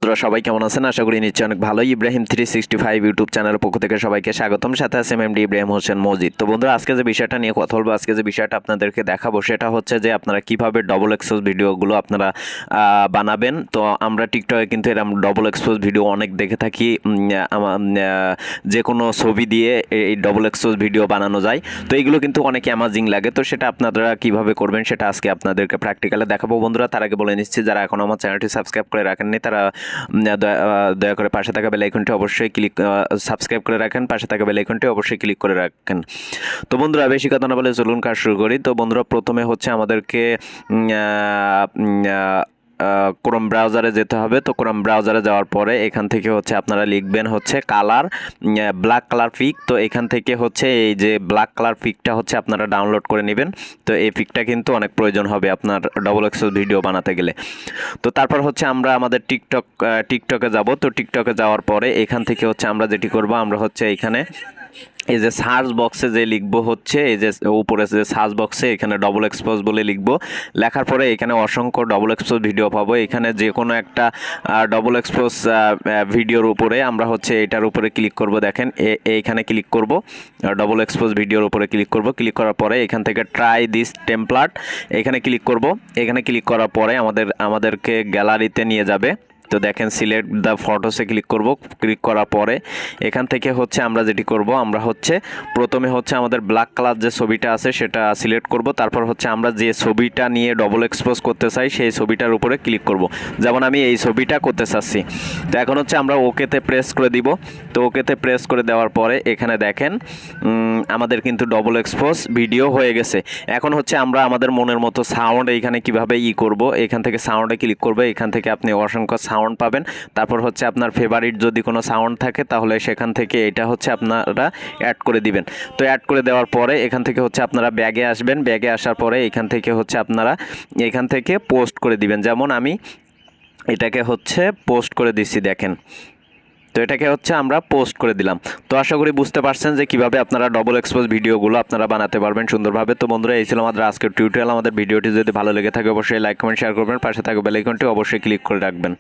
বন্ধুরা সবাই কেমন আছেন? আশা করি নিশ্চয়ই অনেক ভালোই। ইব্রাহিম 365 ইউটিউব চ্যানেলের পক্ষ থেকে সবাইকে স্বাগতম। সাথে আছে এমডি ইব্রাহিম হোসেন মজিদ। তো বন্ধুরা আজকে যে বিষয়টা নিয়ে কথা বলবো, আজকে যে বিষয়টা আপনাদেরকে দেখাবো সেটা হচ্ছে যে আপনারা কিভাবে ডবল এক্সপোজ ভিডিওগুলো আপনারা বানাবেন। তো আমরা টিকটকে কিন্তু এরকম ডবল এক্সপোজ ভিডিও অনেক দেখে থাকি। যে কোনো ছবি দিয়ে এই ডবল এক্সপোজ ভিডিও বানানো যায়। তো এইগুলো কিন্তু অনেক অ্যামাজিং লাগে। তো সেটা আপনারা কিভাবে করবেন সেটা আজকে আপনাদেরকে প্র্যাকটিক্যালে দেখাবো। বন্ধুরা তার আগে বলে নিচ্ছি, যারা এখন আমার চ্যানেলটি সাবস্ক্রাইব করে রাখেননি তারা দয়া করে পাশে থাকা বেল আইকনটি অবশ্যই সাবস্ক্রাইব করে রাখেন, পাশে থাকা বেল আইকনটি অবশ্যই ক্লিক করে রাখেন। তো বন্ধুরা বেশি কথা না বলে চলুন কাজ শুরু করি। তো বন্ধুরা প্রথমে হচ্ছে আমাদেরকে ক্রোম ব্রাউজারে যেতে হবে। তো ক্রোম ব্রাউজারে যাওয়ার পরে এখান থেকে হচ্ছে আপনারা লিখবেন হচ্ছে কালার, ব্ল্যাক কালার পিক। তো এখান থেকে হচ্ছে এই যে ব্ল্যাক কালার পিকটা হচ্ছে আপনারা ডাউনলোড করে নেবেন। তো এই পিকটা কিন্তু অনেক প্রয়োজন হবে আপনার ডবল এক্সপোজ ভিডিও বানাতে গেলে। তো তারপর হচ্ছে আমরা আমাদের টিকটকে যাব। তো টিকটকে যাওয়ার পরে এখান থেকে হচ্ছে আমরা যেটি করব, আমরা হচ্ছে এখানে এই যে সার্চ বক্সে যে লিখবো হচ্ছে এই যে উপরে যে সার্চ বক্সে এখানে ডবল এক্সপোজ বলে লিখবো। লেখার পরে এখানে অসংখ্য ডবল এক্সপোজ ভিডিও পাবো। এখানে যে কোনো একটা ডবল এক্সপোজ ভিডিওর উপরে আমরা হচ্ছে এটার উপরে ক্লিক করব। দেখেন এইখানে ক্লিক করব, ডবল এক্সপোজ ভিডিওর উপরে ক্লিক করব। ক্লিক করার পরে এখান থেকে ট্রাই দিস টেমপ্লেট এখানে ক্লিক করব। এখানে ক্লিক করার পরে আমাদেরকে গ্যালারিতে নিয়ে যাবে। তো দেখেন সিলেক্ট দ্য ফটোসে ক্লিক করব। ক্লিক করার পরে এখান থেকে হচ্ছে আমরা যেটি করব, আমরা হচ্ছে প্রথমে হচ্ছে আমাদের ব্ল্যাক কালার যে ছবিটা আছে সেটা সিলেক্ট করব। তারপর হচ্ছে আমরা যে ছবিটা নিয়ে ডবল এক্সপোজ করতে চাই সেই ছবিটার উপরে ক্লিক করব। যেমন আমি এই ছবিটা করতে চাচ্ছি। তো এখন হচ্ছে আমরা ওকেতে প্রেস করে দিব। তো ওকেতে প্রেস করে দেওয়ার পরে এখানে দেখেন আমাদের কিন্তু ডবল এক্সপোজ ভিডিও হয়ে গেছে। এখন হচ্ছে আমরা আমাদের মনের মতো সাউন্ড এইখানে কিভাবে করব, এখান থেকে সাউন্ডে ক্লিক করবে। এখান থেকে আপনি অসংখ্য সাউন্ড পাবেন। তারপর হচ্ছে আপনার ফেভারিট যদি কোনো সাউন্ড থাকে তাহলে সেখান থেকে এটা হচ্ছে আপনারা অ্যাড করে দিবেন। তো অ্যাড করে দেওয়ার পরে এখান থেকে হচ্ছে আপনারা ব্যাগে আসবেন। ব্যাগে আসার পরে এখান থেকে হচ্ছে আপনারা এখান থেকে পোস্ট করে দিবেন। যেমন আমি এটাকে হচ্ছে পোস্ট করে দিচ্ছি, দেখেন। তো এটাকে হচ্ছে আমরা পোস্ট করে দিলাম। তো আশা করি বুঝতে পারছেন যে কিভাবে আপনারা ডবল এক্সপোজ ভিডিওগুলো আপনারা বানাতে পারবেন সুন্দরভাবে। তো বন্ধুরা এই ছিল আমাদের আজকের টিউটোরিয়াল। আমাদের ভিডিওটি যদি ভালো লেগে থাকে অবশ্যই লাইক কমেন্ট শেয়ার করবেন, পাশে থাকা বেল আইকনটি অবশ্যই ক্লিক করে রাখবেন।